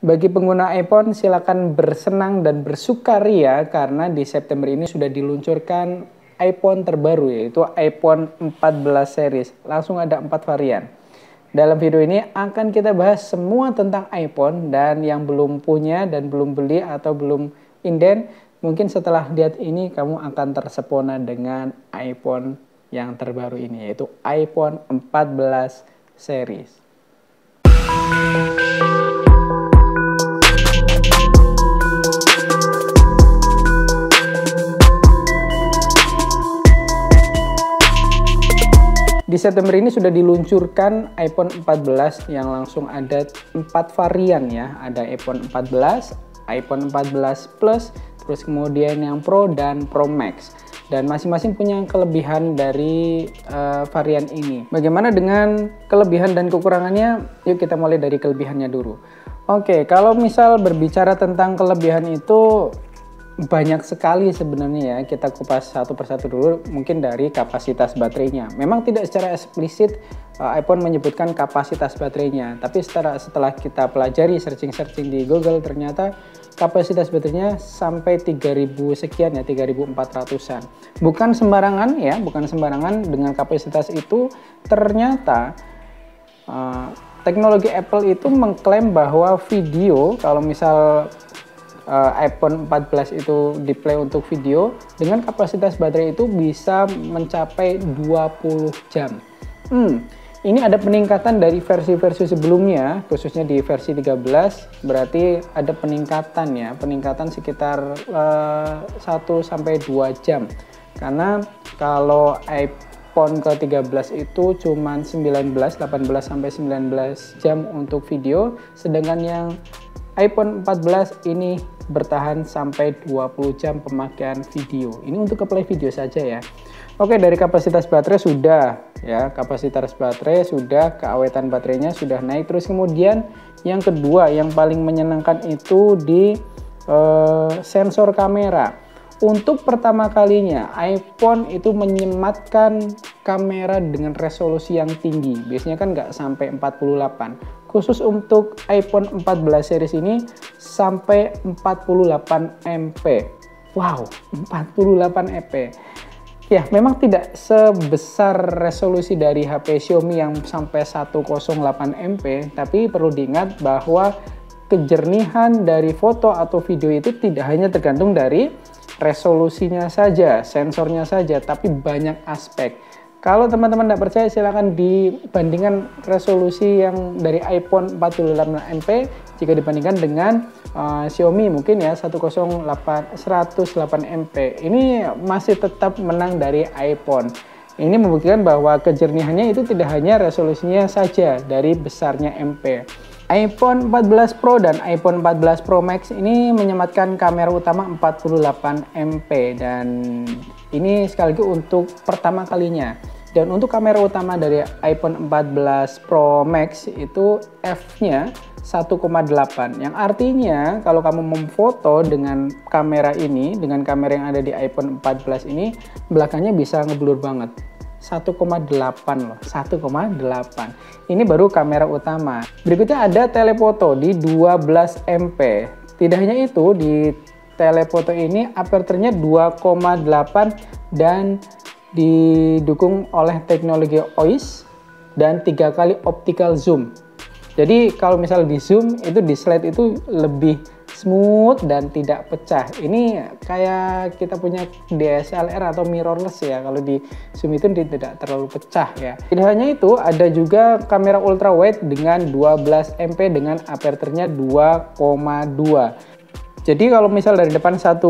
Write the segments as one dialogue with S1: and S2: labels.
S1: Bagi pengguna iPhone, silakan bersenang dan bersukaria karena di September ini sudah diluncurkan iPhone terbaru, yaitu iPhone 14 series. Langsung ada 4 varian. Dalam video ini akan kita bahas semua tentang iPhone, dan yang belum punya dan belum beli atau belum inden, mungkin setelah lihat ini kamu akan tersepona dengan iPhone yang terbaru ini, yaitu iPhone 14 series. Di September ini sudah diluncurkan iPhone 14 yang langsung ada 4 varian ya. Ada iPhone 14, iPhone 14 Plus, terus kemudian yang Pro dan Pro Max. Dan masing-masing punya kelebihan dari varian ini. Bagaimana dengan kelebihan dan kekurangannya? Yuk kita mulai dari kelebihannya dulu. Oke, kalau misal berbicara tentang kelebihan itu banyak sekali sebenarnya ya. Kita kupas satu persatu dulu, mungkin dari kapasitas baterainya. Memang tidak secara eksplisit iPhone menyebutkan kapasitas baterainya, tapi setelah kita pelajari searching di Google, ternyata kapasitas baterainya sampai 3000 sekian ya, 3400-an. Bukan sembarangan ya, bukan sembarangan. Dengan kapasitas itu ternyata teknologi Apple itu mengklaim bahwa video, kalau misal iPhone 14 itu di-play untuk video, dengan kapasitas baterai itu bisa mencapai 20 jam. Ini ada peningkatan dari versi-versi sebelumnya, khususnya di versi 13, berarti ada peningkatan ya, peningkatan sekitar 1-2 jam. Karena kalau iPhone ke-13 itu cuma 18 sampai 19 jam untuk video, sedangkan yang iPhone 14 ini bertahan sampai 20 jam pemakaian video. Ini untuk play video saja ya. Oke, dari kapasitas baterai sudah ya, kapasitas baterai sudah, keawetan baterainya sudah naik. Terus kemudian yang kedua yang paling menyenangkan itu di sensor kamera. Untuk pertama kalinya iPhone itu menyematkan kamera dengan resolusi yang tinggi. Biasanya kan nggak sampai 48. Khusus untuk iPhone 14 series ini sampai 48 MP. Wow, 48 MP. Ya, memang tidak sebesar resolusi dari HP Xiaomi yang sampai 108 MP, tapi perlu diingat bahwa kejernihan dari foto atau video itu tidak hanya tergantung dari resolusinya saja, sensornya saja, tapi banyak aspek. Kalau teman-teman tidak percaya, silahkan dibandingkan resolusi yang dari iPhone 48 MP jika dibandingkan dengan Xiaomi mungkin ya 108 MP. Ini masih tetap menang dari iPhone. Ini membuktikan bahwa kejernihannya itu tidak hanya resolusinya saja dari besarnya MP. iPhone 14 Pro dan iPhone 14 Pro Max ini menyematkan kamera utama 48 MP, dan ini sekaligus untuk pertama kalinya. Dan untuk kamera utama dari iPhone 14 Pro Max itu f-nya 1,8, yang artinya kalau kamu memfoto dengan kamera ini, dengan kamera yang ada di iPhone 14 ini, belakangnya bisa ngeblur banget. 1,8 loh, 1,8. Ini baru kamera utama. Berikutnya ada telefoto di 12 MP. Tidak hanya itu, di telefoto ini aperture-nya 2,8 dan didukung oleh teknologi OIS dan 3 kali optical zoom. Jadi kalau misal di zoom itu di slide itu lebih smooth dan tidak pecah. Ini kayak kita punya DSLR atau mirrorless ya. Kalau di zoom itu tidak terlalu pecah ya. Tidak hanya itu, ada juga kamera ultra wide dengan 12 MP dengan aperture-nya 2,2. Jadi kalau misal dari depan 1,8,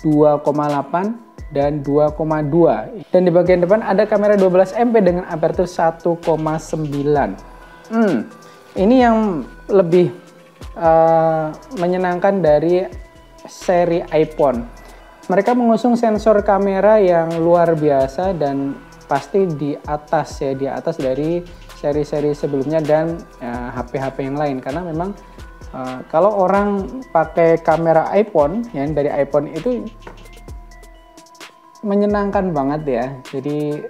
S1: 2,8 dan 2,2. Dan di bagian depan ada kamera 12 MP dengan aperture 1,9. Ini yang lebih menyenangkan dari seri iPhone. Mereka mengusung sensor kamera yang luar biasa dan pasti di atas ya, di atas dari seri-seri sebelumnya dan HP-HP yang lain, karena memang kalau orang pakai kamera iPhone yang dari iPhone itu menyenangkan banget ya. Jadi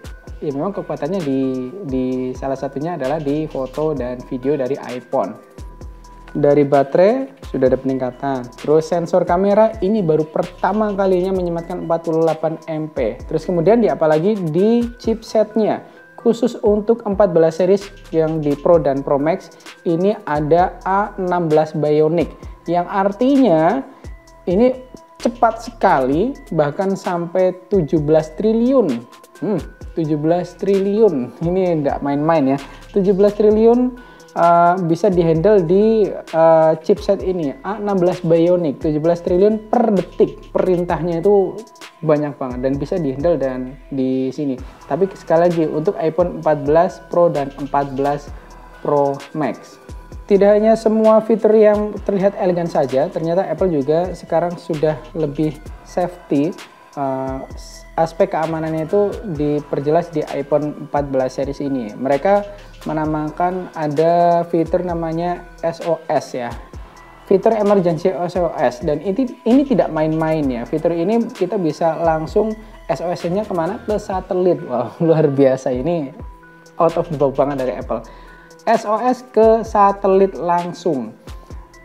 S1: ya memang kekuatannya di salah satunya adalah di foto dan video dari iPhone. Dari baterai sudah ada peningkatan. Terus sensor kamera ini baru pertama kalinya menyematkan 48 MP. Terus kemudian apalagi di chipsetnya. Khusus untuk 14 series yang di Pro dan Pro Max ini ada A16 Bionic. Yang artinya ini cepat sekali, bahkan sampai 17 triliun. 17 triliun. Ini enggak main-main ya. 17 triliun bisa dihandle di chipset ini A16 Bionic. 17 triliun per detik, perintahnya itu banyak banget dan bisa dihandle dan di sini. Tapi sekali lagi untuk iPhone 14 Pro dan 14 Pro Max, tidak hanya semua fitur yang terlihat elegan saja, ternyata Apple juga sekarang sudah lebih safety. Aspek keamanannya itu diperjelas di iPhone 14 series ini. Mereka menamakan ada fitur namanya SOS ya, fitur emergency SOS, dan ini tidak main-main ya. Fitur ini kita bisa langsung SOS-nya kemana? Ke satelit. Wow, luar biasa, ini out of the box banget dari Apple. SOS ke satelit langsung.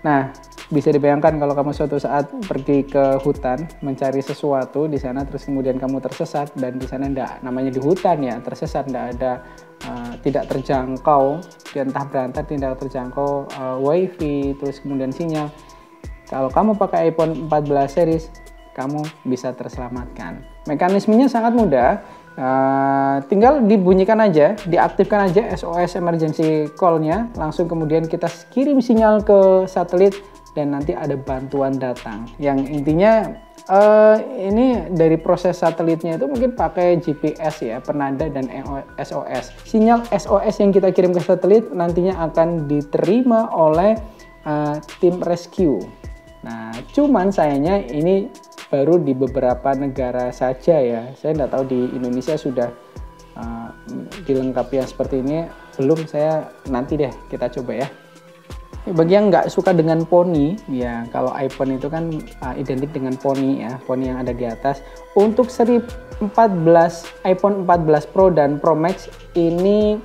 S1: Nah, bisa dibayangkan kalau kamu suatu saat pergi ke hutan mencari sesuatu di sana, terus kemudian kamu tersesat, dan di sana namanya di hutan ya, tersesat, tidak terjangkau, entah berantar, tidak terjangkau wifi, terus kemudian sinyal. Kalau kamu pakai iPhone 14 series, kamu bisa terselamatkan. Mekanismenya sangat mudah. Tinggal dibunyikan aja, diaktifkan aja SOS emergency call-nya, langsung kemudian kita kirim sinyal ke satelit dan nanti ada bantuan datang. Yang intinya ini dari proses satelitnya itu mungkin pakai GPS ya, penanda dan SOS. Sinyal SOS yang kita kirim ke satelit nantinya akan diterima oleh tim rescue. Nah, cuman sayangnya ini baru di beberapa negara saja ya. Saya nggak tahu di Indonesia sudah dilengkapi yang seperti ini belum. Saya nanti deh kita coba ya. Bagi yang nggak suka dengan poni ya, kalau iPhone itu kan identik dengan poni ya, poni yang ada di atas. Untuk seri 14 iPhone 14 Pro dan Pro Max ini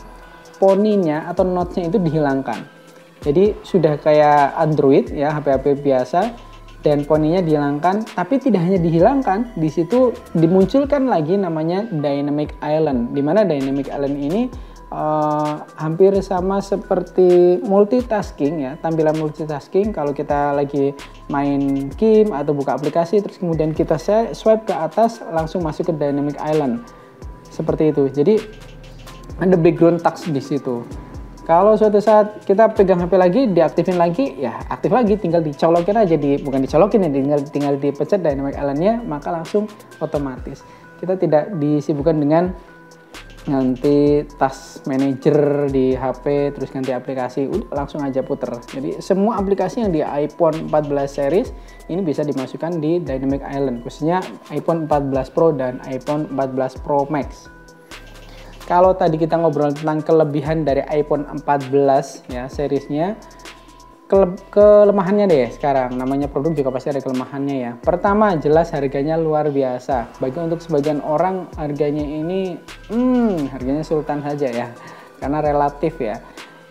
S1: poninya atau notch-nya itu dihilangkan. Jadi sudah kayak Android ya, HP-HP biasa, dan poninya dihilangkan. Tapi tidak hanya dihilangkan, di situ dimunculkan lagi namanya Dynamic Island. Di mana Dynamic Island ini hampir sama seperti multitasking ya, tampilan multitasking. Kalau kita lagi main game atau buka aplikasi, terus kemudian kita swipe ke atas, langsung masuk ke Dynamic Island seperti itu. Jadi ada background text di situ. Kalau suatu saat kita pegang HP lagi, diaktifin lagi, ya aktif lagi, tinggal dicolokin aja, bukan dicolokin ya, tinggal dipencet Dynamic Island-nya, maka langsung otomatis. Kita tidak disibukkan dengan ganti task manager di HP, terus ganti aplikasi, udah langsung aja puter. Jadi semua aplikasi yang di iPhone 14 series ini bisa dimasukkan di Dynamic Island, khususnya iPhone 14 Pro dan iPhone 14 Pro Max. Kalau tadi kita ngobrol tentang kelebihan dari iPhone 14 ya seriesnya, kelemahannya deh sekarang. Namanya produk juga pasti ada kelemahannya ya. Pertama, jelas harganya luar biasa. Bagi untuk sebagian orang harganya ini harganya sultan saja ya, karena relatif ya.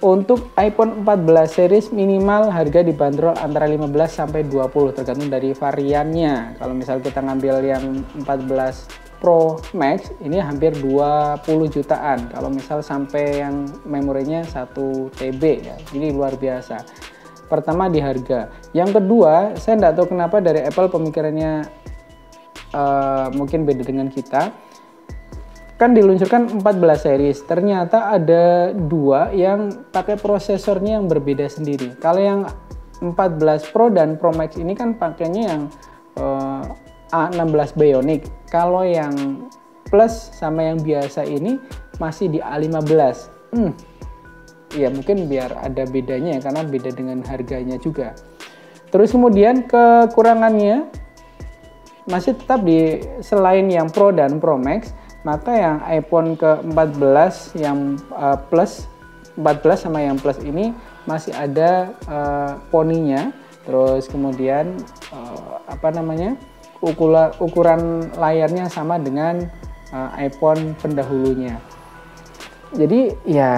S1: Untuk iPhone 14 series minimal harga dibanderol antara 15 sampai 20 tergantung dari variannya. Kalau misal kita ngambil yang 14 Pro Max ini hampir 20 jutaan. Kalau misal sampai yang memorinya 1 TB ya. Ini luar biasa. Pertama di harga. Yang kedua, saya tidak tahu kenapa dari Apple pemikirannya mungkin beda dengan kita. Kan diluncurkan 14 series, ternyata ada 2 yang pakai prosesornya yang berbeda sendiri. Kalau yang 14 Pro dan Pro Max ini kan pakainya yang A16 Bionic. Kalau yang Plus sama yang biasa ini masih di A15. Ya mungkin biar ada bedanya ya, karena beda dengan harganya juga. Terus kemudian kekurangannya masih tetap di selain yang Pro dan Pro Max, maka yang iPhone ke-14 yang Plus 14 sama yang Plus ini masih ada poninya. Terus kemudian ukuran layarnya sama dengan iPhone pendahulunya. Jadi ya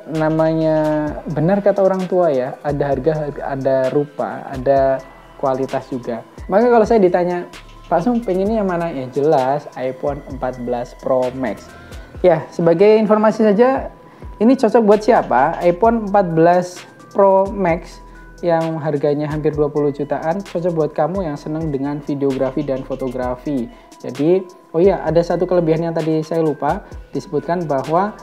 S1: namanya benar kata orang tua ya, ada harga, ada rupa, ada kualitas juga. Maka kalau saya ditanya, Pak Sung pengennya yang mana? Ya jelas iPhone 14 Pro Max. Ya sebagai informasi saja, ini cocok buat siapa? iPhone 14 Pro Max yang harganya hampir 20 jutaan, cocok buat kamu yang senang dengan videografi dan fotografi. Jadi, oh iya, ada satu kelebihan yang tadi saya lupa disebutkan, bahwa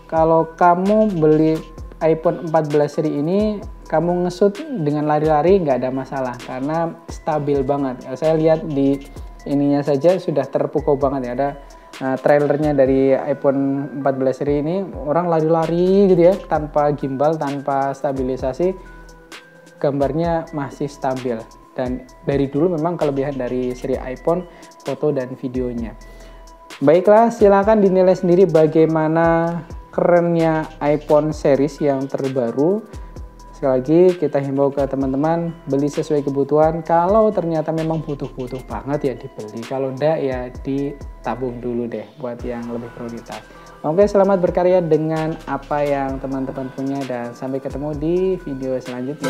S1: kalau kamu beli iPhone 14 seri ini, kamu nge-shoot dengan lari-lari nggak ada masalah karena stabil banget. Saya lihat di ininya saja sudah terpukau banget ya. Ada trailernya dari iPhone 14 seri ini, orang lari-lari gitu ya, tanpa gimbal, tanpa stabilisasi, gambarnya masih stabil. Dan dari dulu memang kelebihan dari seri iPhone, foto dan videonya. Baiklah, silakan dinilai sendiri bagaimana kerennya iPhone series yang terbaru. Sekali lagi kita himbau ke teman-teman, beli sesuai kebutuhan. Kalau ternyata memang butuh-butuh banget ya dibeli, kalau enggak ya ditabung dulu deh buat yang lebih prioritas. Oke, selamat berkarya dengan apa yang teman-teman punya dan sampai ketemu di video selanjutnya.